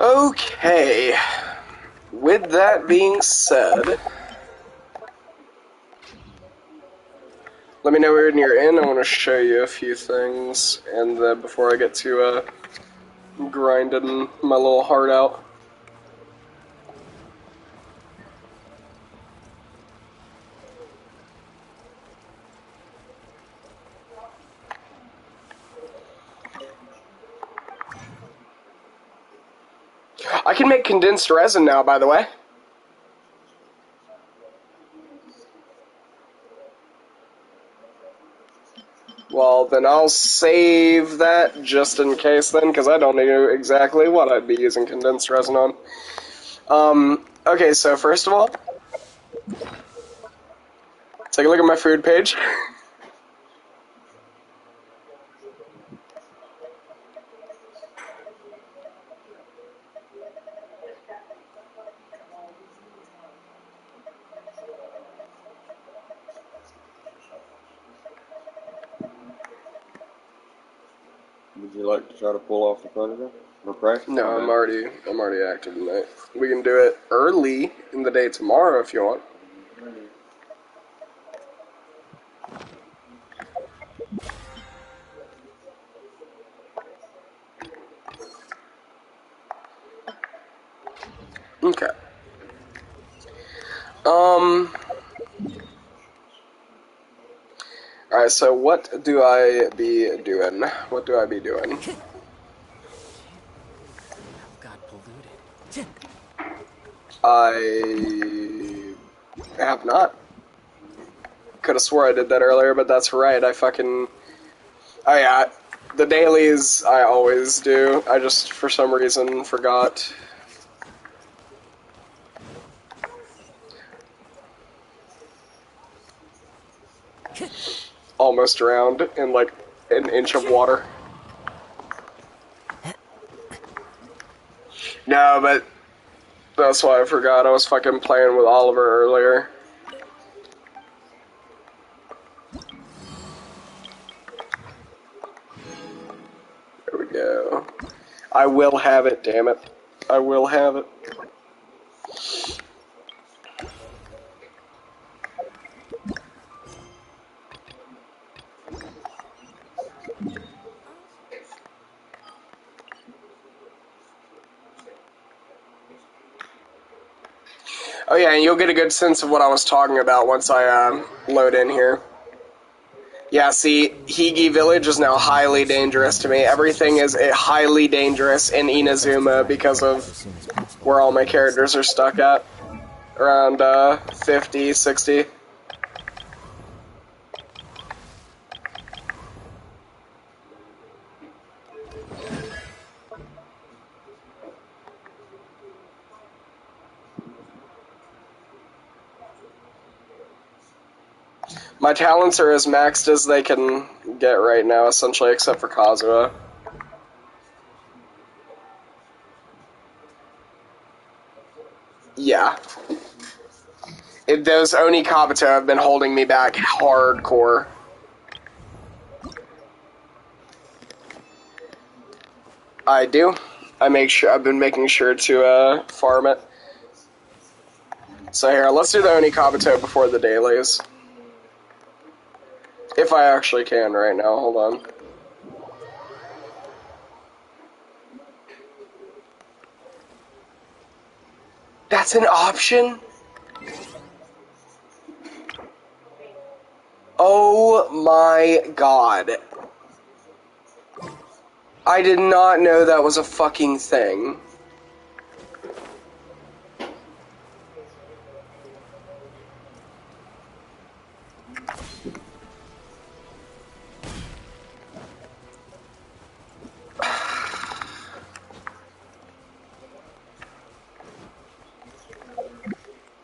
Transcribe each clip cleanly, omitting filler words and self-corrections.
Okay. With that being said, let me know when you're in. I want to show you a few things, and before I get to grinding my little heart out. I can make condensed resin now, by the way. Well, then I'll save that just in case then, because I don't know exactly what I'd be using condensed resin on. Okay, so first of all, take a look at my food page. Would you like to try to pull off the predator? Or practice? No, I'm already active tonight. We can do it early in the day tomorrow if you want. Okay. Alright, so what do I be doing? What do I be doing? Got polluted. I have not. Could have swore I did that earlier, but that's right. I fucking... Oh yeah, the dailies I always do. I just, for some reason, forgot. Almost drowned in like an inch of water. No, but that's why I forgot. I was fucking playing with Oliver earlier. There we go. I will have it, damn it. I will have it. Oh yeah, and you'll get a good sense of what I was talking about once I load in here. Yeah, see, Higi Village is now highly dangerous to me. Everything is highly dangerous in Inazuma because of where all my characters are stuck at. Around 50, 60. My talents are as maxed as they can get right now, essentially, except for Kazuha. Yeah. Those Oni Kabuto have been holding me back hardcore. I do. I've been making sure to farm it. So here, let's do the Oni Kabuto before the dailies. If I actually can right now, hold on. That's an option? Oh my god. I did not know that was a fucking thing.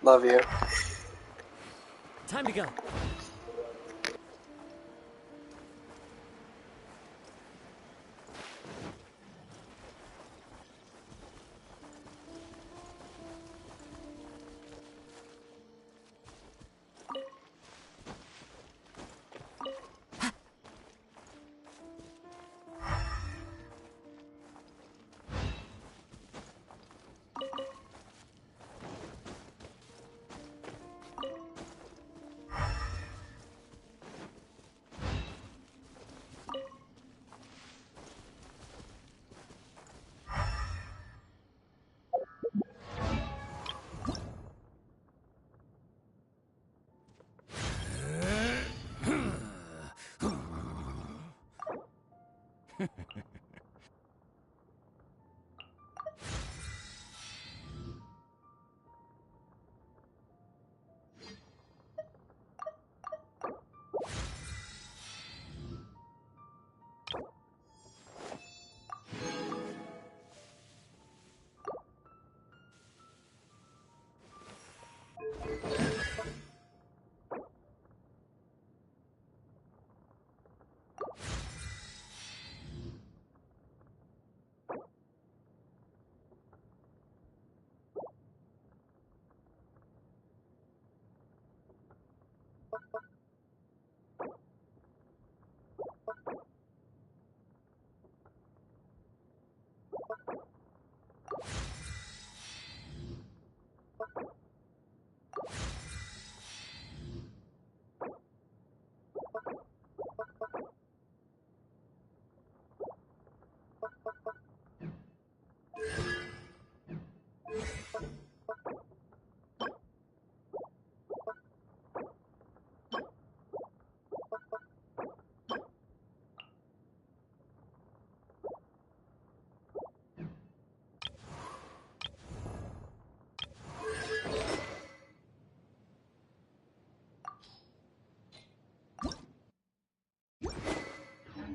Love you. Time to go.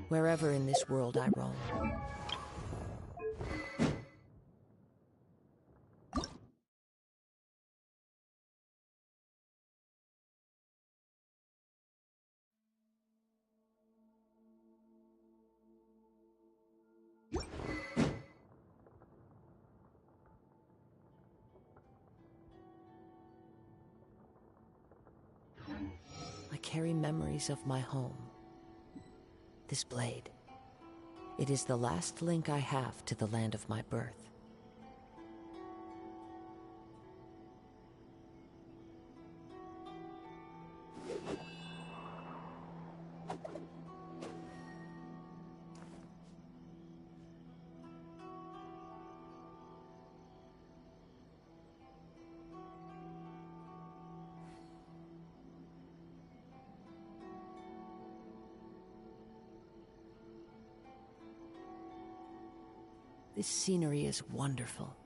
Wherever in this world I roam. I carry memories of my home. This blade. It is the last link I have to the land of my birth. This scenery is wonderful.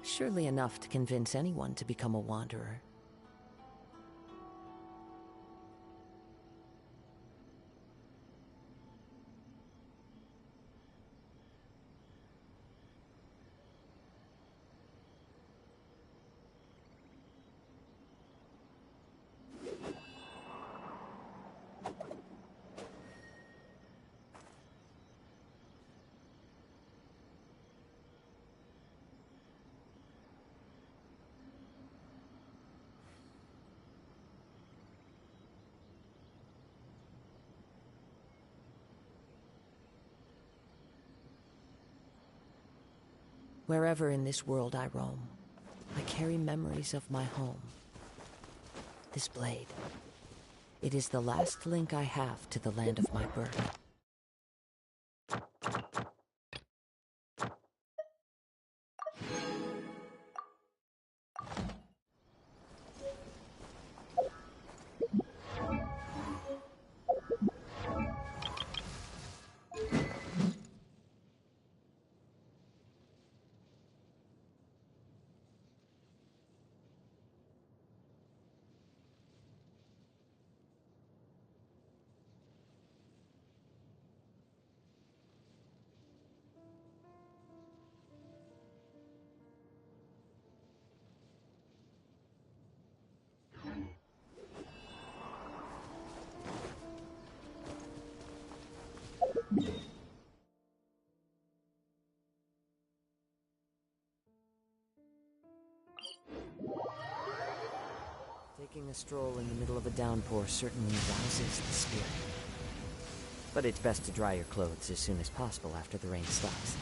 Surely enough to convince anyone to become a wanderer. Wherever in this world I roam, I carry memories of my home. This blade. It is the last link I have to the land of my birth. Taking a stroll in the middle of a downpour certainly rouses the spirit. But it's best to dry your clothes as soon as possible after the rain stops.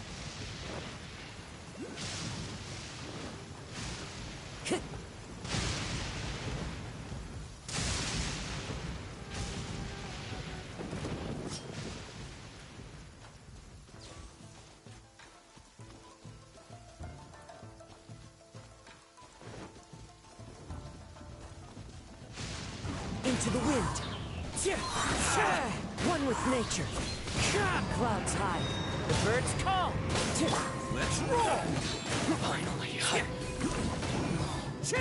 Into the wind. One with nature. Clouds high. The birds call. Let's roll. Finally. It's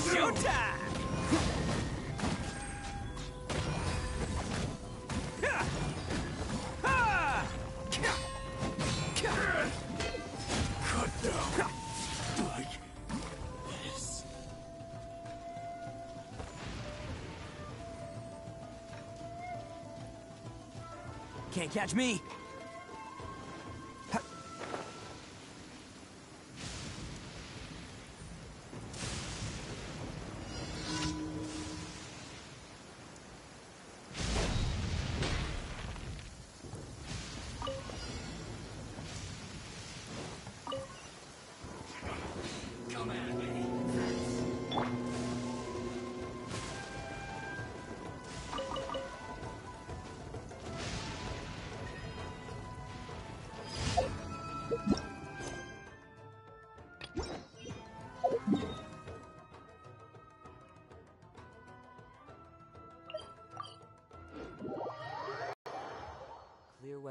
showtime. Cut down. Like this. Can't catch me!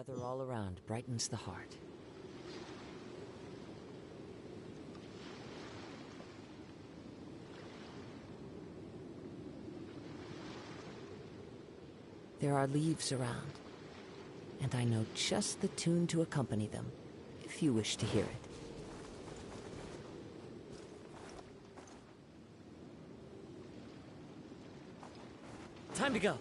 weather all around brightens the heart. There are leaves around, and I know just the tune to accompany them, if you wish to hear it. Time to go.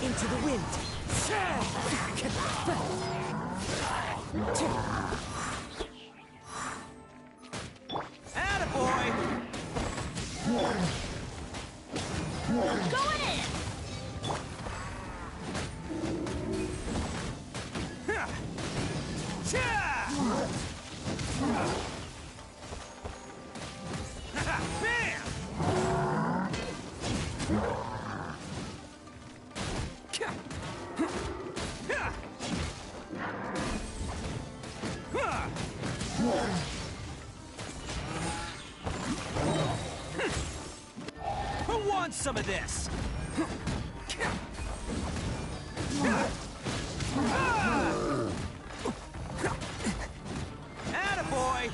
Into the wind. Attaboy! Going in! Who wants some of this? Attaboy!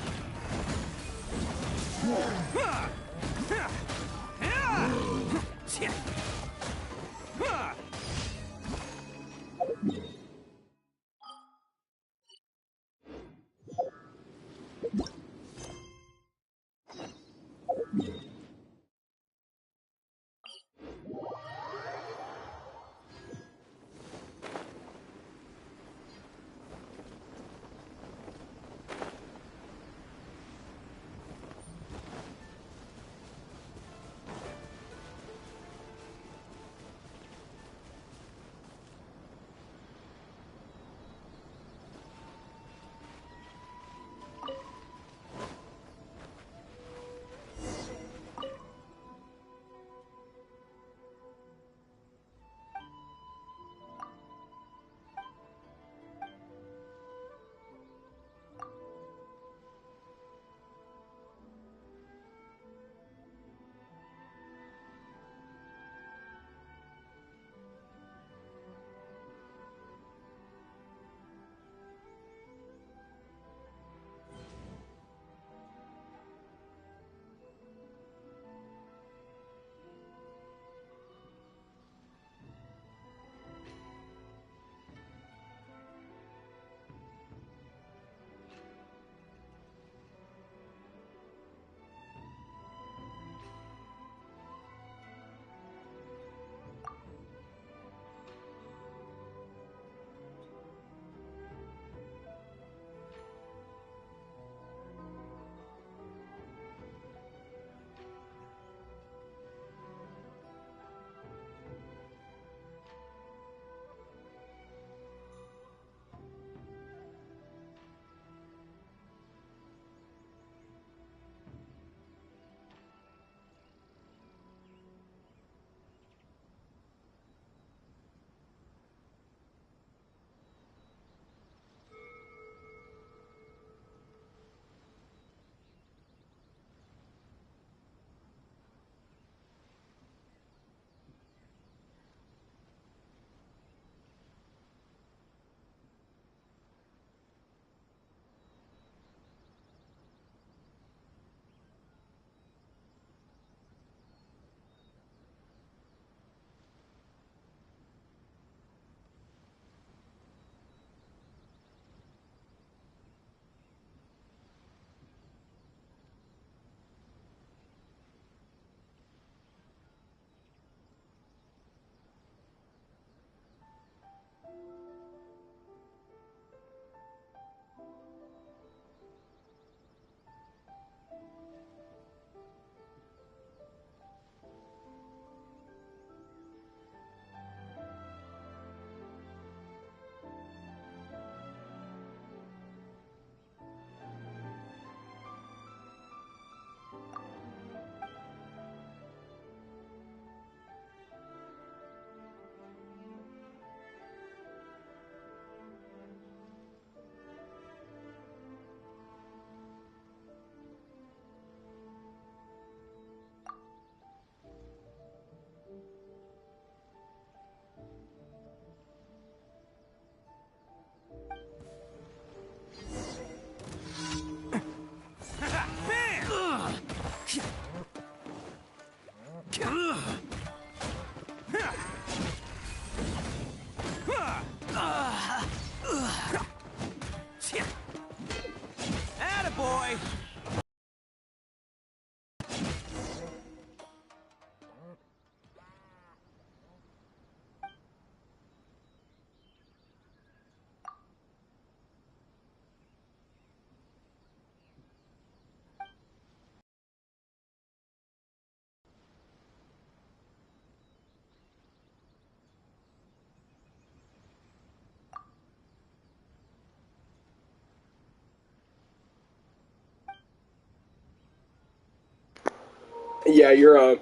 Yeah, your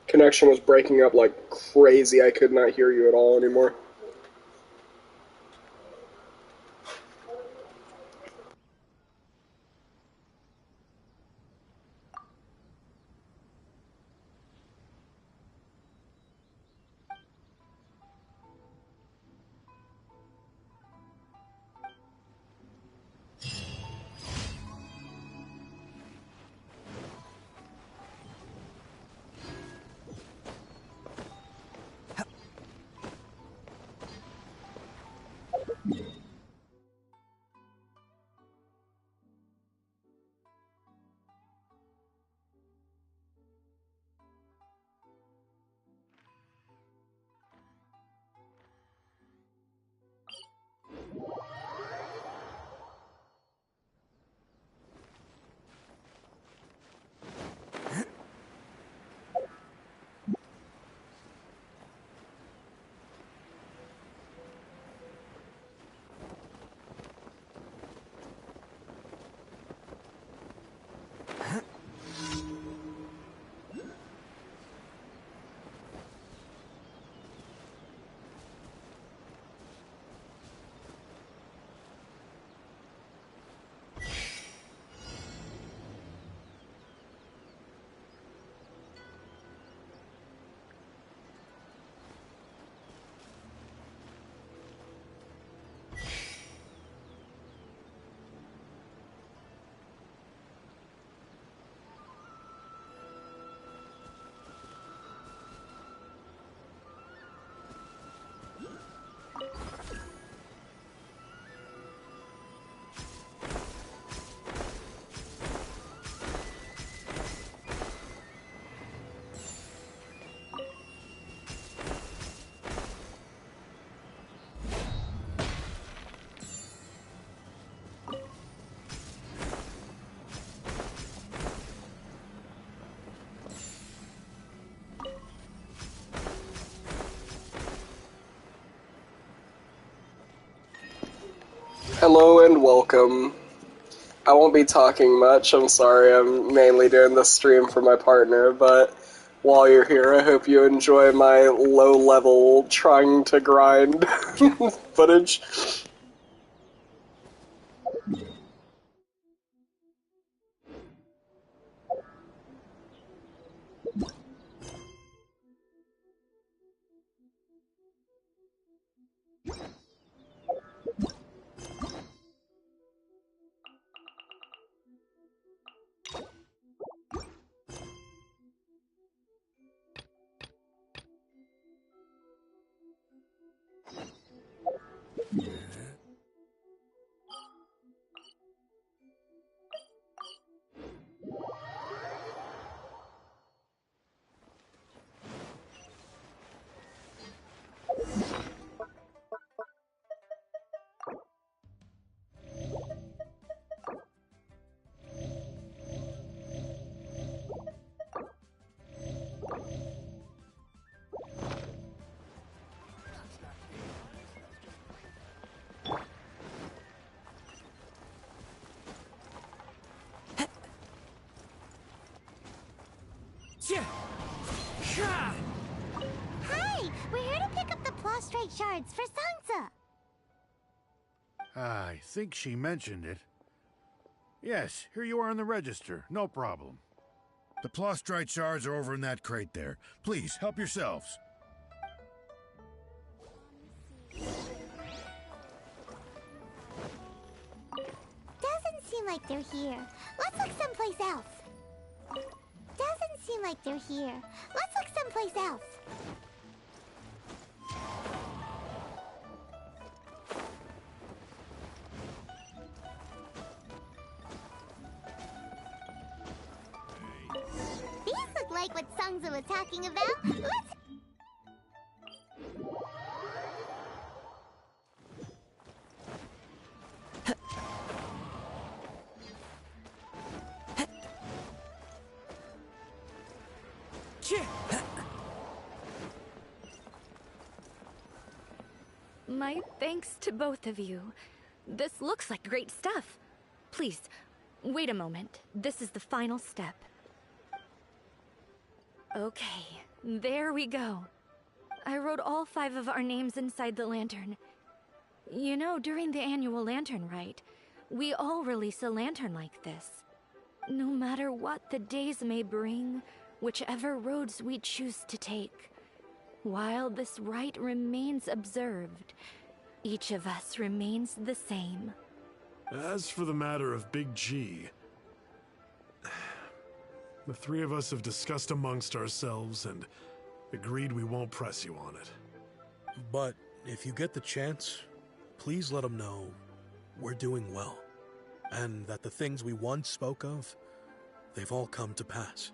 connection was breaking up like crazy. I could not hear you at all anymore. Hello and welcome. I won't be talking much, I'm sorry, I'm mainly doing this stream for my partner, but while you're here, I hope you enjoy my low-level trying to grind footage. Hi! We're here to pick up the prostrate shards for Sansa! I think she mentioned it. Yes, here you are on the register. No problem. The Plostrite shards are over in that crate there. Please, help yourselves. Doesn't seem like they're here. Let's look someplace else. Doesn't seem like they're here. Let's look someplace else. These look like what Sangza was talking about. Let's... My thanks to both of you. This looks like great stuff. Please, wait a moment. This is the final step. Okay, there we go. I wrote all 5 of our names inside the lantern. You know, during the annual lantern rite, we all release a lantern like this. No matter what the days may bring, whichever roads we choose to take, while this rite remains observed, each of us remains the same. As for the matter of Big G, the 3 of us have discussed amongst ourselves and agreed we won't press you on it. But if you get the chance, please let him know we're doing well, and that the things we once spoke of, they've all come to pass.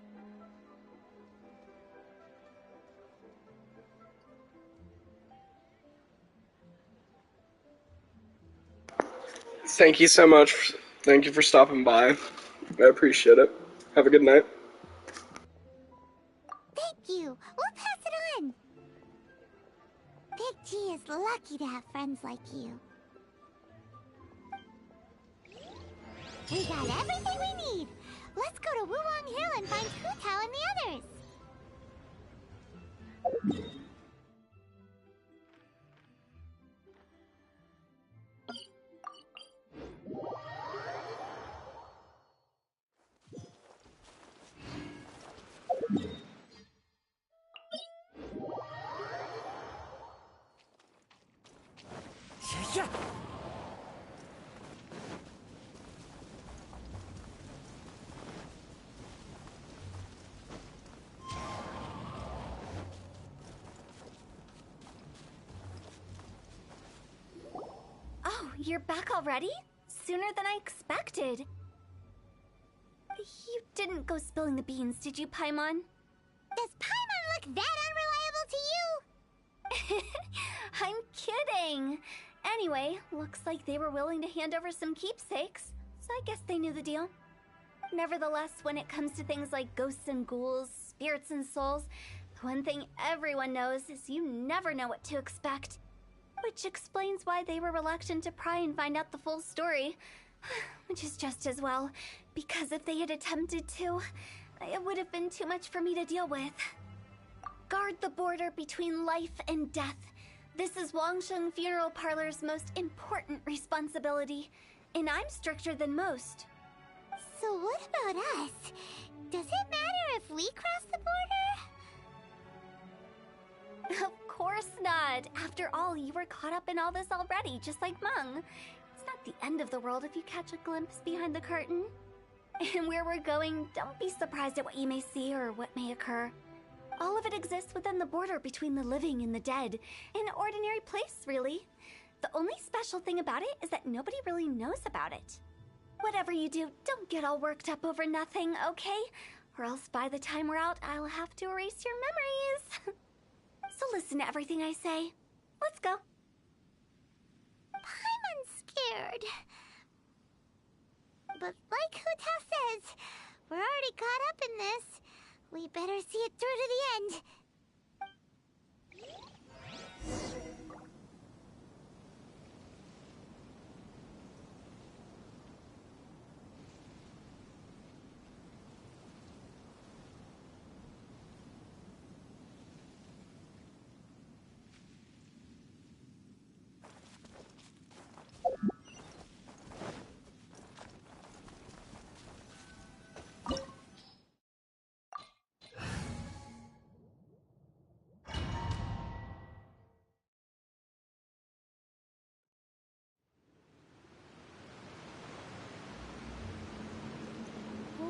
Thank you so much. Thank you for stopping by. I appreciate it. Have a good night. Thank you. We'll pass it on. Big G is lucky to have friends like you. We got everything we need. Let's go to Wulong Hill and find Hu Tao and the others. Yeah. Oh, you're back already? Sooner than I expected. You didn't go spilling the beans, did you, Paimon? Does Paimon look that unreliable to you? I'm kidding. Anyway, looks like they were willing to hand over some keepsakes, so I guess they knew the deal. Nevertheless, when it comes to things like ghosts and ghouls, spirits and souls, the one thing everyone knows is you never know what to expect. Which explains why they were reluctant to pry and find out the full story. Which is just as well, because if they had attempted to, it would have been too much for me to deal with. Guard the border between life and death. This is Wangsheng Funeral Parlor's most important responsibility, and I'm stricter than most. So what about us? Does it matter if we cross the border? Of course not. After all, you were caught up in all this already, just like Meng. It's not the end of the world if you catch a glimpse behind the curtain. And where we're going, don't be surprised at what you may see or what may occur. All of it exists within the border between the living and the dead. An ordinary place, really. The only special thing about it is that nobody really knows about it. Whatever you do, don't get all worked up over nothing, okay? Or else by the time we're out, I'll have to erase your memories. So listen to everything I say. Let's go. Paimon's scared. But like Hu Tao says, we're already caught up in this. We better see it through to the end.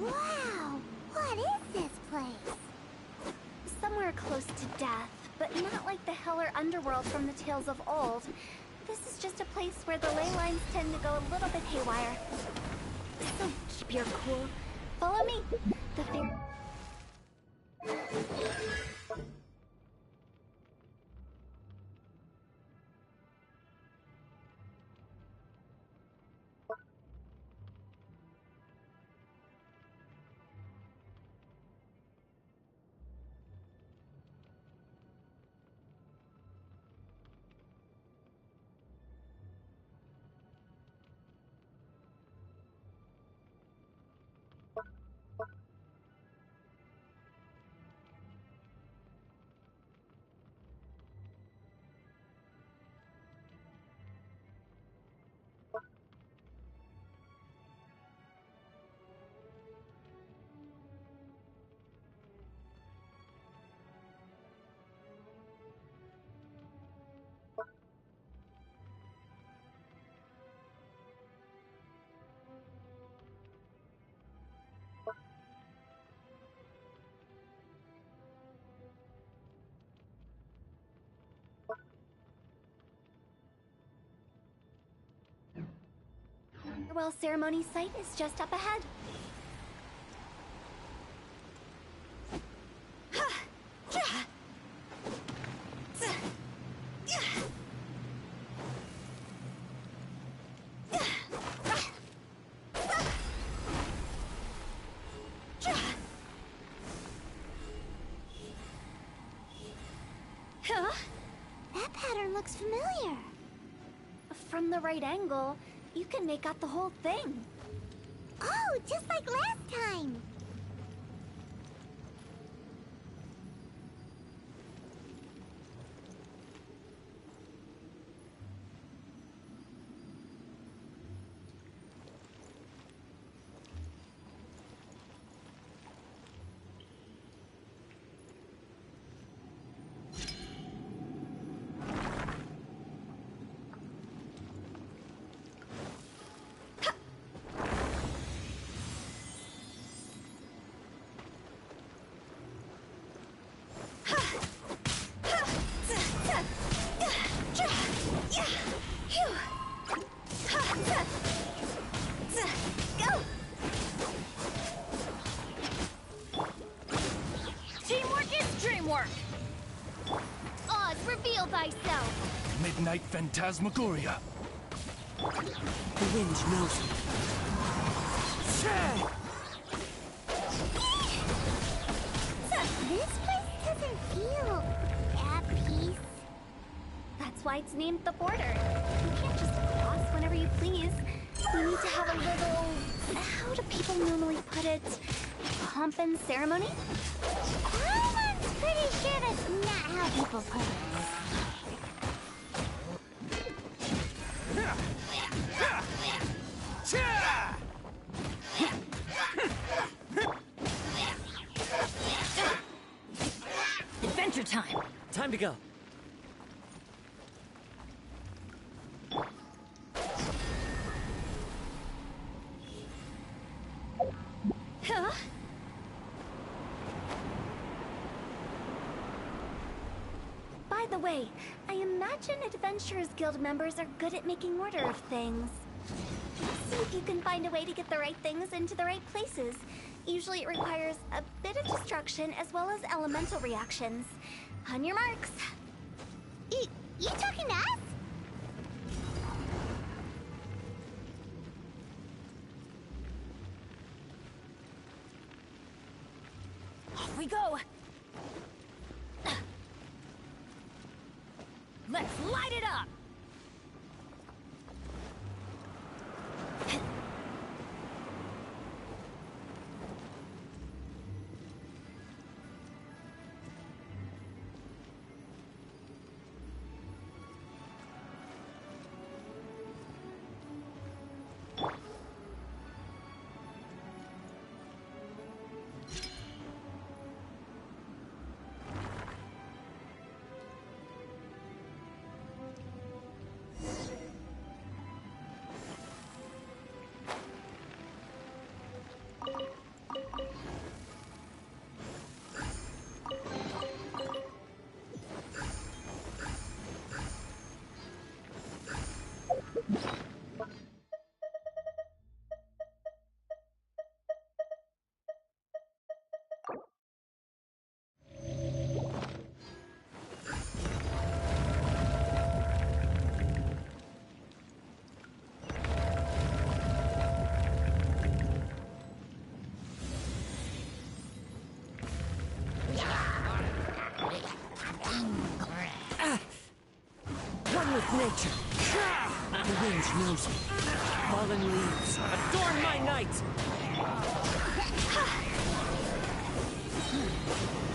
Wow! What is this place? Somewhere close to death, but not like the hell or underworld from the tales of old. This is just a place where the ley lines tend to go a little bit haywire. So keep your cool. Follow me. The farewell ceremony site is just up ahead. That pattern looks familiar. From the right angle, you can make out the whole thing. Oh, just like last time. Teamwork is dreamwork! Oz, reveal thyself! Midnight Phantasmagoria. The wind knows it. This place doesn't feel at peace. That's why it's named the Border. You can't just cross whenever you please. You need to have a little... how do people normally put it? Pomp and ceremony? I'm pretty sure that's not how people put it. Adventure time! Time to go. Huh? By the way, I imagine Adventurers Guild members are good at making order of things. See if you can find a way to get the right things into the right places. Usually it requires a bit of destruction as well as elemental reactions. On your marks. You talking to us? Off we go! Let's light it up! One with nature. The wind knows me. Fallen leaves, adorn my night!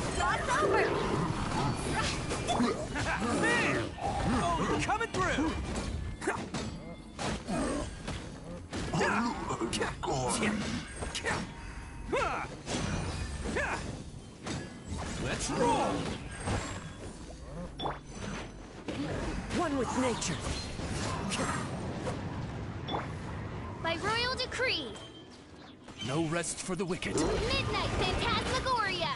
It's over! Man! Oh, coming through! Let's roll! One with nature. By royal decree, No rest for the wicked. Midnight Phantasmagoria!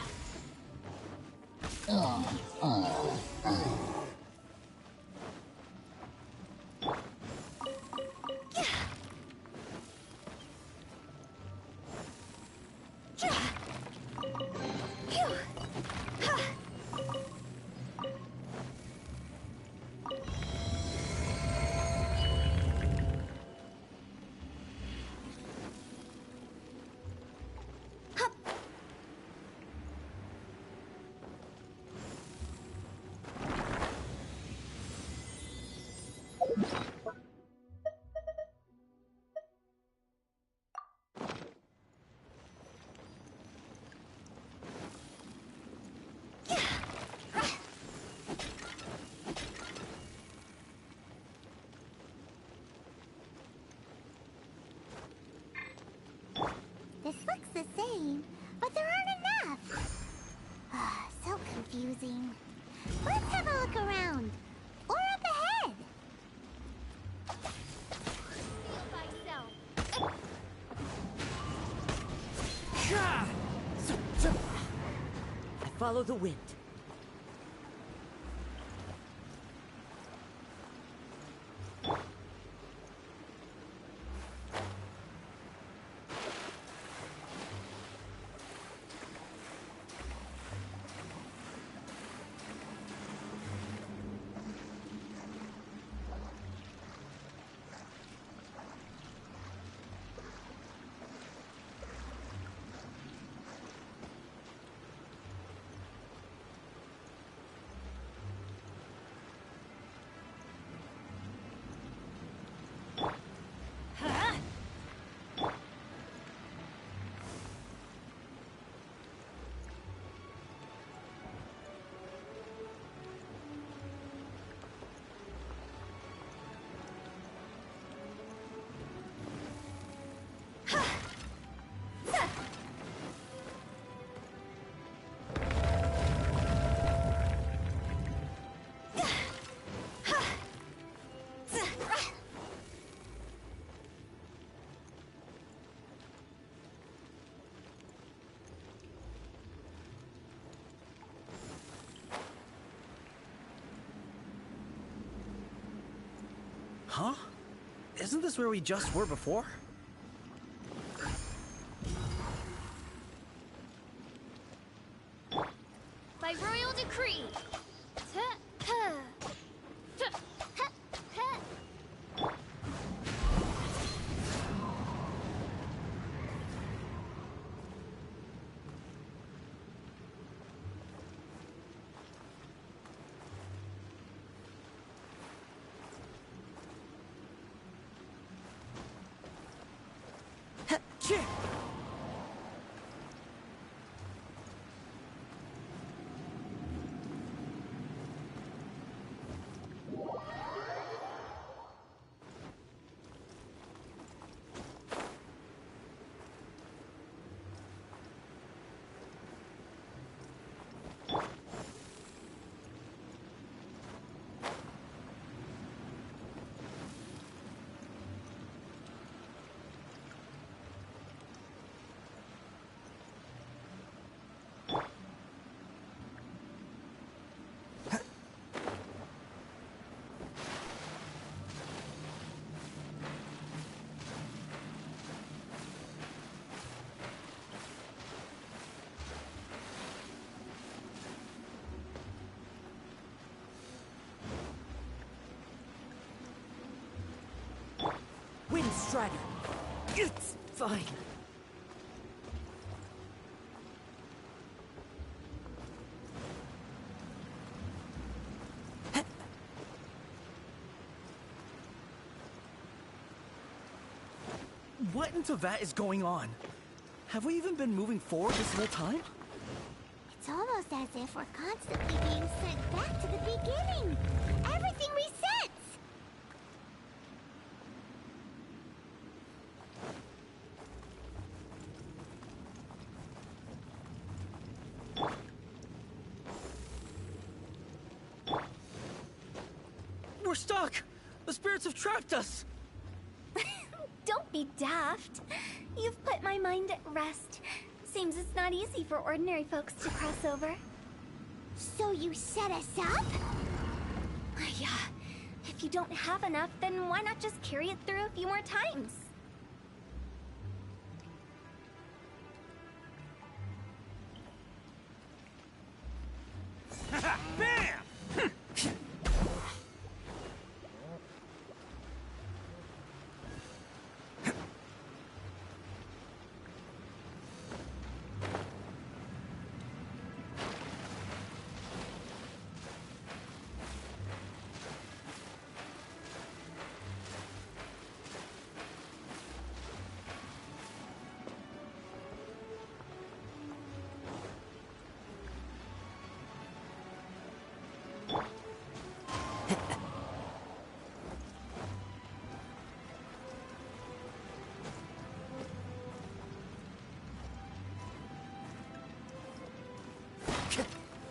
confusing. Let's have a look around. Or up ahead. Feel thyself. I follow the wind. Huh? Isn't this where we just were before? By royal decree. Wind Strider. It's fine. What in Tevat is going on? Have we even been moving forward this whole time? It's almost as if we're constantly being sent back to the beginning. Everything resets. We're stuck! The spirits have trapped us! Don't be daft. You've put my mind at rest. Seems it's not easy for ordinary folks to cross over. So you set us up? Yeah. If you don't have enough, then why not just carry it through a few more times? Bam!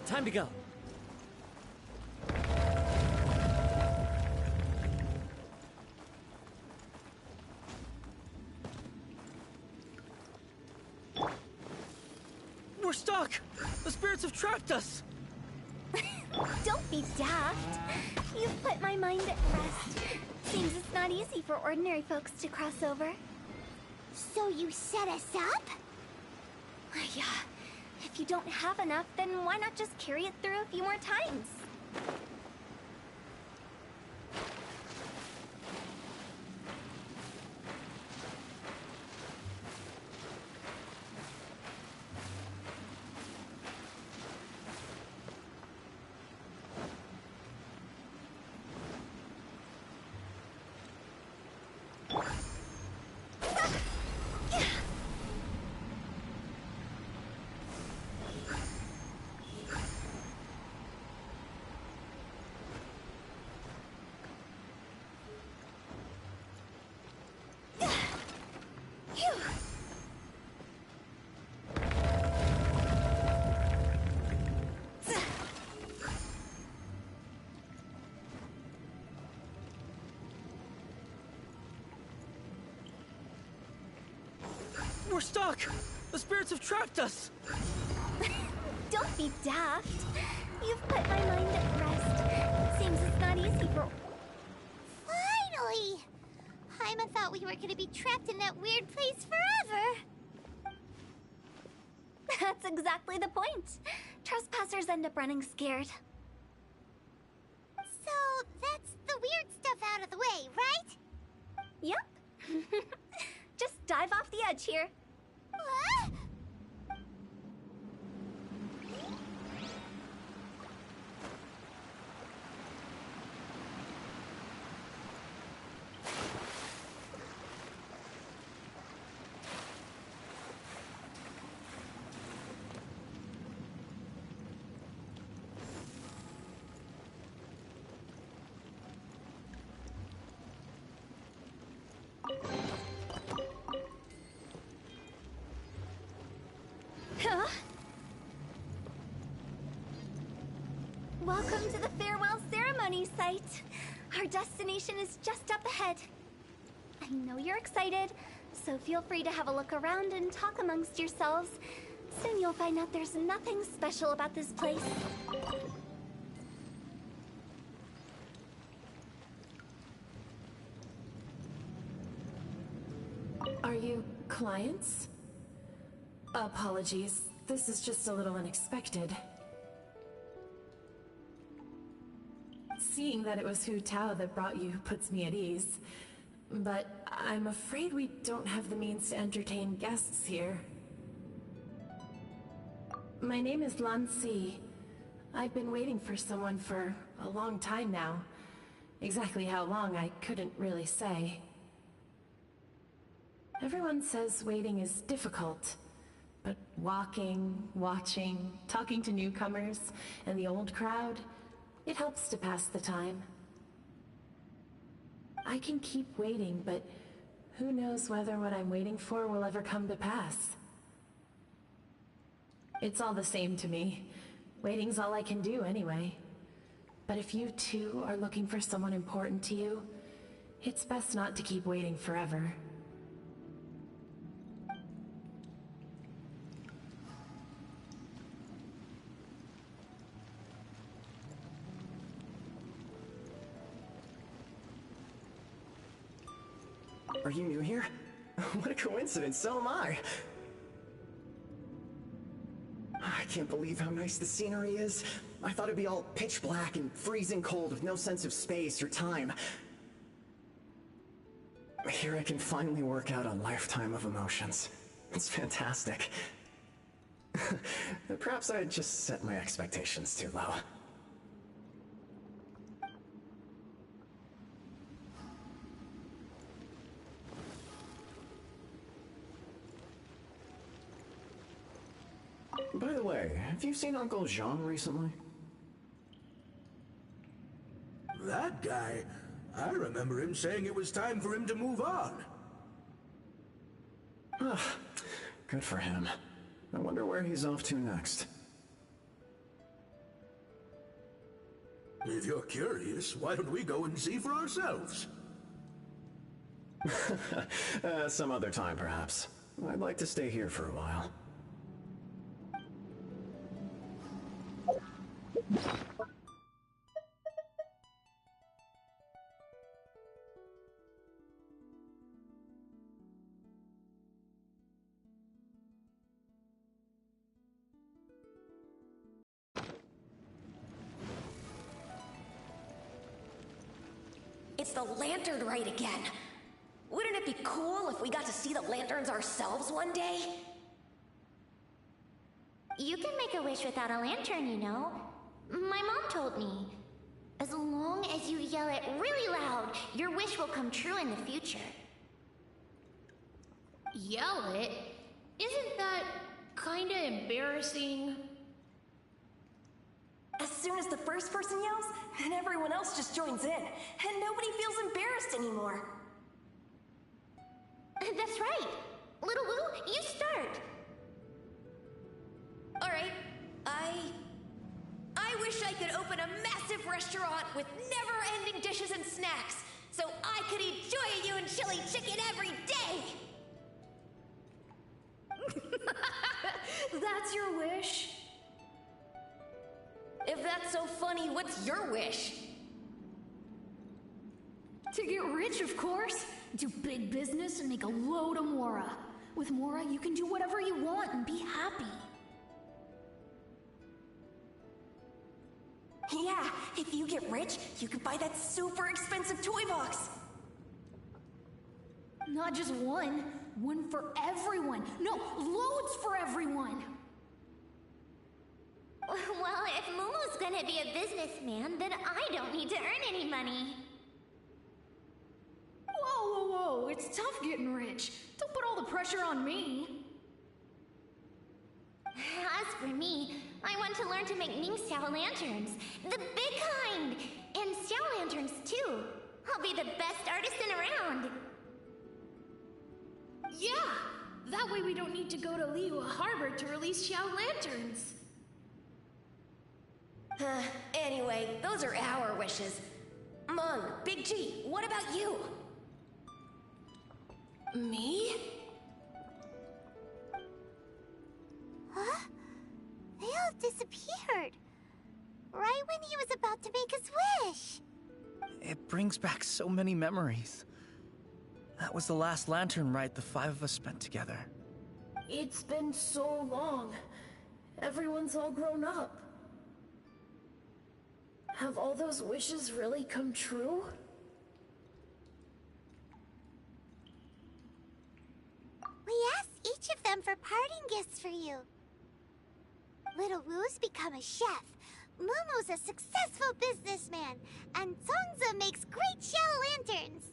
Time to go. We're stuck! The spirits have trapped us! Don't be daft. You've put my mind at rest. Seems it's not easy for ordinary folks to cross over. So you set us up? Yeah. If you don't have enough, then why not just carry it through a few more times? We're stuck! The spirits have trapped us! Don't be daft. You've put my mind at rest. Seems it's not easy for... Finally! Paimon thought we were gonna be trapped in that weird place forever. That's exactly the point. Trespassers end up running scared. So that's the weird stuff out of the way, right? Yep. Just dive off the edge here. What? Huh? Welcome to the farewell ceremony site. Our destination is just up ahead. I know you're excited, so feel free to have a look around and talk amongst yourselves. Soon you'll find out there's nothing special about this place. Are you clients? Apologies, this is just a little unexpected. Seeing that it was Hu Tao that brought you puts me at ease. But I'm afraid we don't have the means to entertain guests here. My name is Lan Si. I've been waiting for someone for a long time now. Exactly how long, I couldn't really say. Everyone says waiting is difficult, but walking, watching, talking to newcomers, and the old crowd, it helps to pass the time. I can keep waiting, but who knows whether what I'm waiting for will ever come to pass. It's all the same to me. Waiting's all I can do anyway. But if you too are looking for someone important to you, it's best not to keep waiting forever. Are you new here? What a coincidence, so am I! I can't believe how nice the scenery is. I thought it'd be all pitch black and freezing cold with no sense of space or time. Here I can finally work out a lifetime of emotions. It's fantastic. Perhaps I just set my expectations too low. By the way, have you seen Uncle Jean recently? That guy? I remember him saying it was time for him to move on. Good for him. I wonder where he's off to next. If you're curious, why don't we go and see for ourselves? Some other time, perhaps. I'd like to stay here for a while. It's the lantern rite again. Wouldn't it be cool if we got to see the lanterns ourselves one day? You can make a wish without a lantern, you know. My mom told me. As long as you yell it really loud, your wish will come true in the future. Yell it? Isn't that kinda embarrassing? As soon as the first person yells, then everyone else just joins in, and nobody feels embarrassed anymore. That's right. Little Wu, you start. Alright, I wish I could open a massive restaurant with never-ending dishes and snacks, so I could eat Joy and chili chicken every day! That's your wish? If that's so funny, what's your wish? To get rich, of course. Do big business and make a load of Mora. With Mora, you can do whatever you want and be happy. Yeah, if you get rich, you can buy that super expensive toy box. Not just one. One for everyone. No, loads for everyone. Well, if Momo's gonna be a businessman, then I don't need to earn any money. Whoa, whoa, whoa. It's tough getting rich. Don't put all the pressure on me. As for me, I want to learn to make Ning Xiao lanterns. The big kind! And Xiao lanterns, too. I'll be the best artisan around. Yeah! That way we don't need to go to Liyue Harbor to release Xiao lanterns. Anyway, those are our wishes. Mung, Big G, what about you? Me? Huh? They all disappeared. Right when he was about to make his wish. It brings back so many memories. That was the last lantern rite the 5 of us spent together. It's been so long. Everyone's all grown up. Have all those wishes really come true? We asked each of them for parting gifts for you. Little Wu's become a chef, Momo's a successful businessman, and Zongza makes great shell lanterns.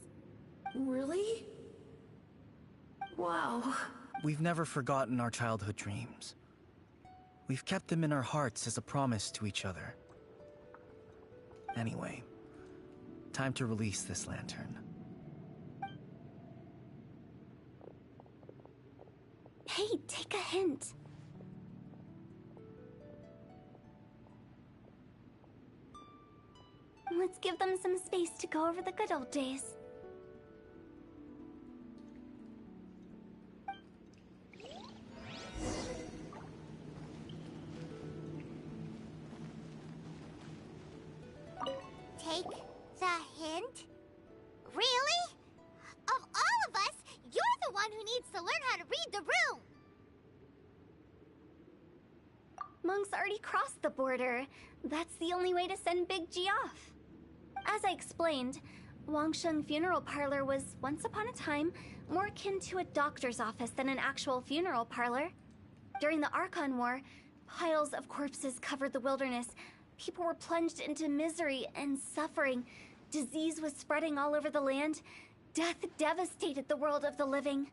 Really? Wow. We've never forgotten our childhood dreams. We've kept them in our hearts as a promise to each other. Anyway, time to release this lantern. Hey, take a hint. Let's give them some space to go over the good old days. Take the hint? Really? Of all of us, you're the one who needs to learn how to read the room! Monk's already crossed the border. That's the only way to send Big G off. As I explained, Wangsheng Funeral Parlor was, once upon a time, more akin to a doctor's office than an actual funeral parlor. During the Archon War, piles of corpses covered the wilderness. People were plunged into misery and suffering. Disease was spreading all over the land. Death devastated the world of the living.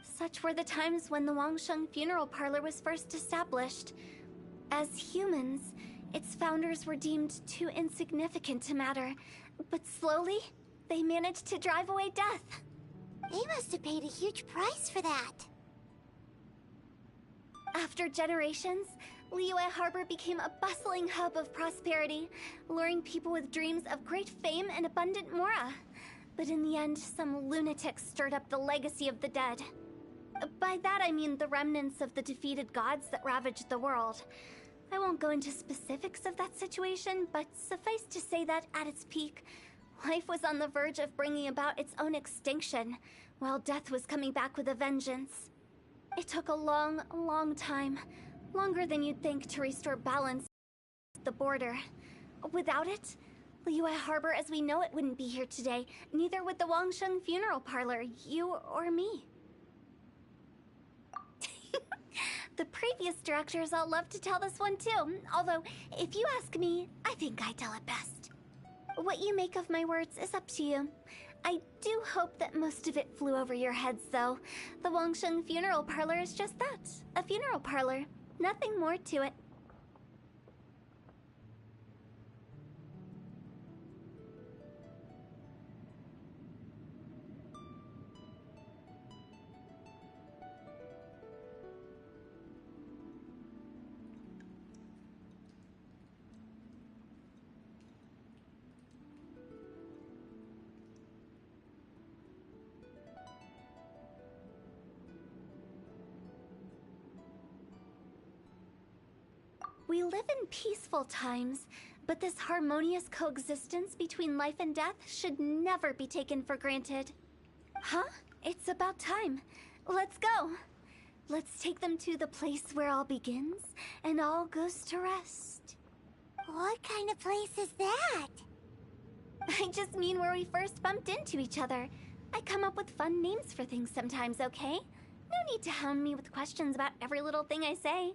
Such were the times when the Wangsheng Funeral Parlor was first established. As humans, its founders were deemed too insignificant to matter, but slowly, they managed to drive away death. They must have paid a huge price for that. After generations, Liyue Harbor became a bustling hub of prosperity, luring people with dreams of great fame and abundant mora. But in the end, some lunatics stirred up the legacy of the dead. By that I mean the remnants of the defeated gods that ravaged the world. I won't go into specifics of that situation, but suffice to say that at its peak, life was on the verge of bringing about its own extinction, while death was coming back with a vengeance. It took a long, long time, longer than you'd think, to restore balance at the border. Without it, Liyue Harbor as we know it wouldn't be here today, neither would the Wangsheng Funeral Parlor, you or me. The previous directors all love to tell this one too, although, if you ask me, I think I tell it best. What you make of my words is up to you. I do hope that most of it flew over your heads, though. The Wangsheng Funeral Parlor is just that, a funeral parlor. Nothing more to it. We live in peaceful times, but this harmonious coexistence between life and death should never be taken for granted. Huh? It's about time. Let's go. Let's take them to the place where all begins and all goes to rest. What kind of place is that? I just mean where we first bumped into each other. I come up with fun names for things sometimes, okay? No need to hound me with questions about every little thing I say.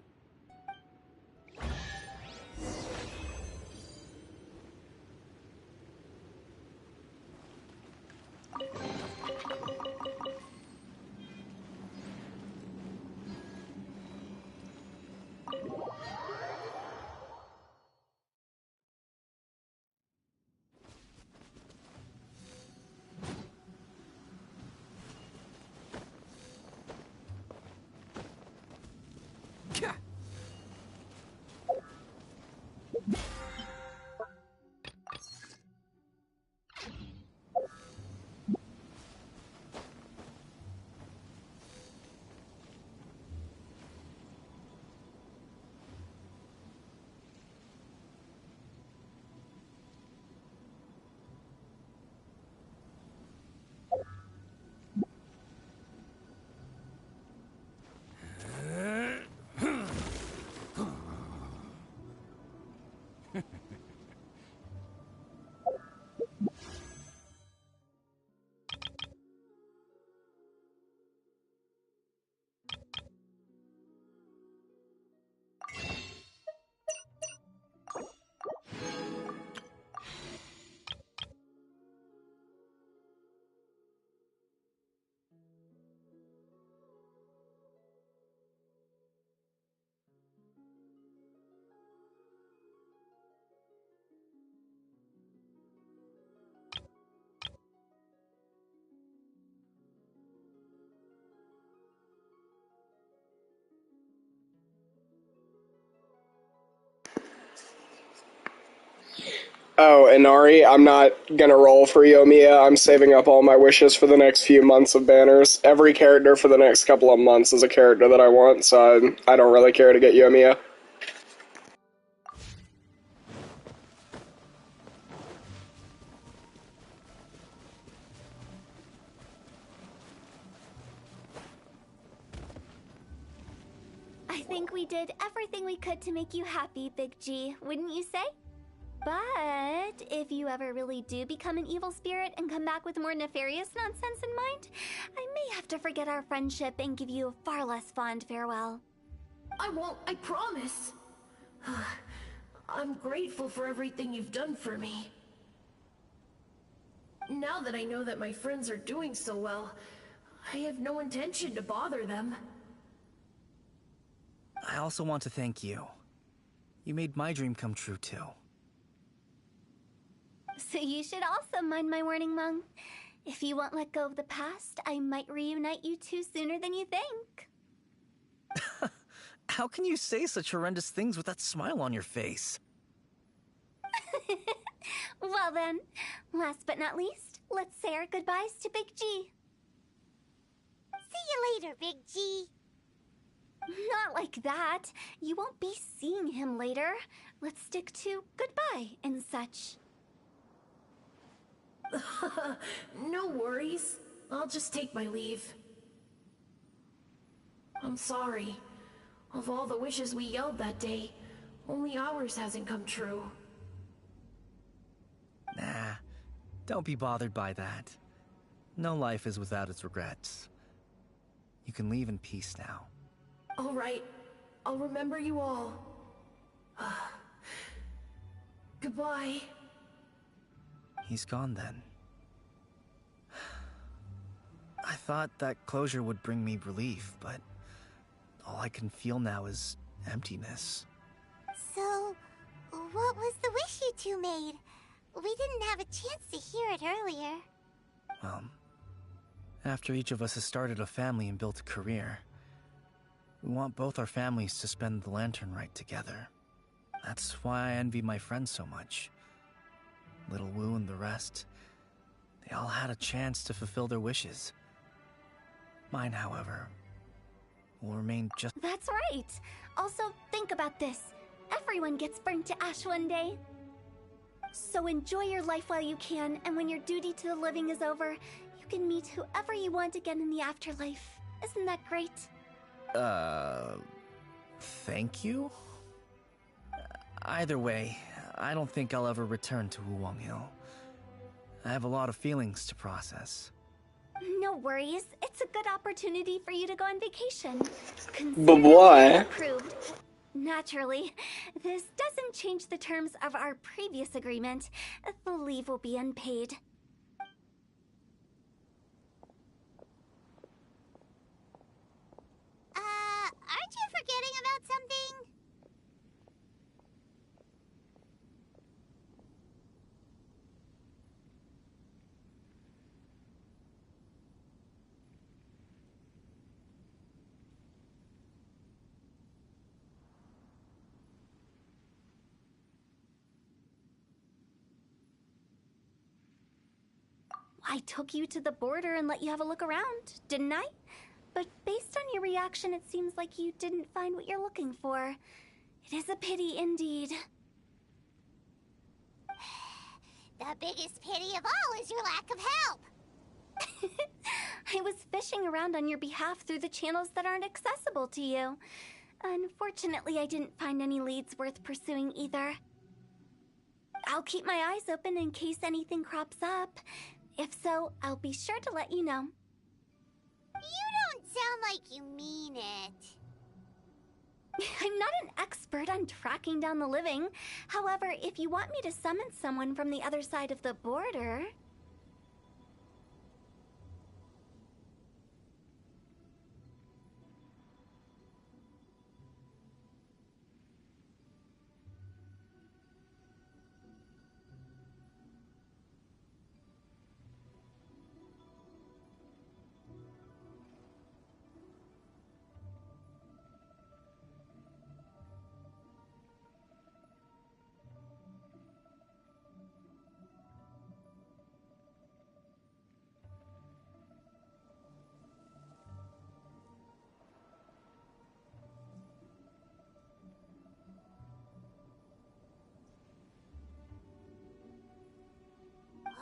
Oh, Inari, I'm not gonna roll for Yoimiya. I'm saving up all my wishes for the next few months of banners. Every character for the next couple of months is a character that I want, so I don't really care to get Yoimiya. I think we did everything we could to make you happy, Big G, wouldn't you say? But if you ever really do become an evil spirit and come back with more nefarious nonsense in mind, I may have to forget our friendship and give you a far less fond farewell. I won't, I promise. I'm grateful for everything you've done for me. Now that I know that my friends are doing so well, I have no intention to bother them. I also want to thank you. You made my dream come true, too. So you should also mind my warning, Mung. If you won't let go of the past, I might reunite you two sooner than you think. How can you say such horrendous things with that smile on your face? Well then, last but not least, let's say our goodbyes to Big G. See you later, Big G. Not like that. You won't be seeing him later. Let's stick to goodbye and such. No worries. I'll just take my leave. I'm sorry. Of all the wishes we yelled that day, only ours hasn't come true. Nah, don't be bothered by that. No life is without its regrets. You can leave in peace now. All right. I'll remember you all. Goodbye. He's gone then. I thought that closure would bring me relief, but all I can feel now is emptiness. So, what was the wish you two made? We didn't have a chance to hear it earlier. Well, after each of us has started a family and built a career, we want both our families to spend the Lantern Rite together. That's why I envy my friends so much. Little Wu and the rest, they all had a chance to fulfill their wishes. Mine, however, will remain just... That's right. Also, think about this. Everyone gets burned to ash one day. So enjoy your life while you can, and when your duty to the living is over, you can meet whoever you want again in the afterlife. Isn't that great? Thank you? Either way, I don't think I'll ever return to Wuwang Hill. I have a lot of feelings to process. No worries. It's a good opportunity for you to go on vacation. But why? Approved. Naturally, this doesn't change the terms of our previous agreement. The leave will be unpaid. Aren't you forgetting about something? I took you to the border and let you have a look around, didn't I? But based on your reaction, it seems like you didn't find what you're looking for. It is a pity indeed. The biggest pity of all is your lack of help. I was fishing around on your behalf through the channels that aren't accessible to you. Unfortunately, I didn't find any leads worth pursuing either. I'll keep my eyes open in case anything crops up. If so, I'll be sure to let you know. You don't sound like you mean it. I'm not an expert on tracking down the living. However, if you want me to summon someone from the other side of the border...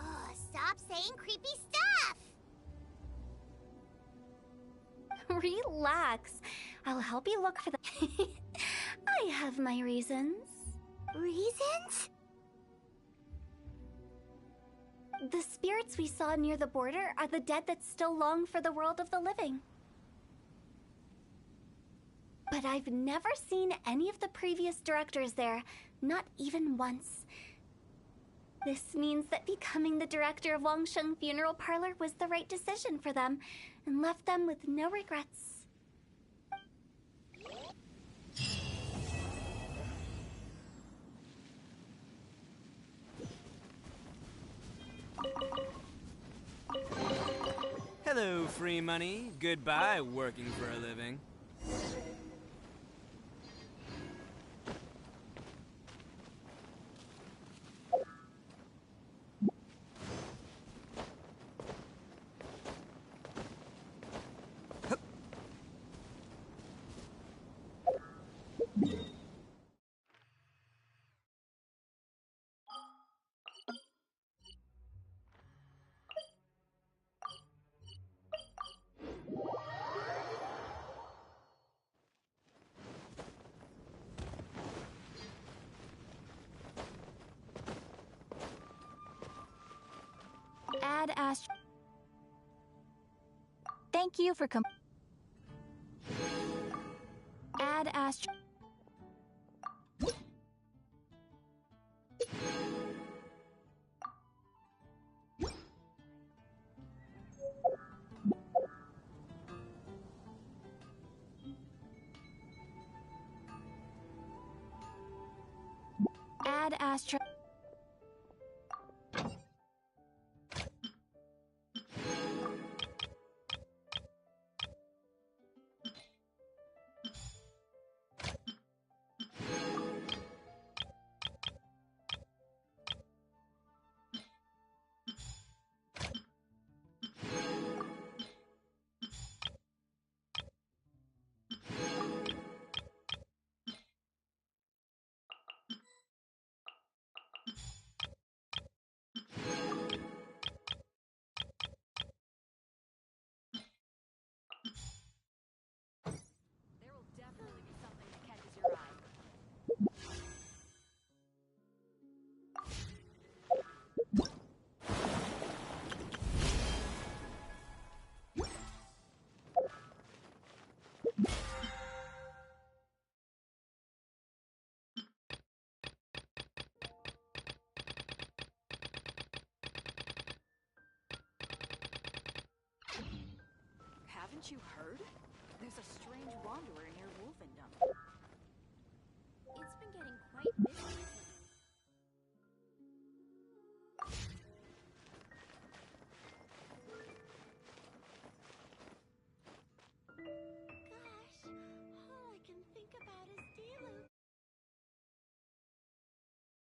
Oh, stop saying creepy stuff. Relax. I'll help you look for the... I have my reasons. Reasons? The spirits we saw near the border are the dead that still long for the world of the living. But I've never seen any of the previous directors there, not even once. This means that becoming the director of Wangsheng Funeral Parlor was the right decision for them, and left them with no regrets. Hello, free money. Goodbye, working for a living. Add Astro. Thank you for Add Astro. Add Astro. Haven't you heard? There's a strange wanderer near Wolfendom.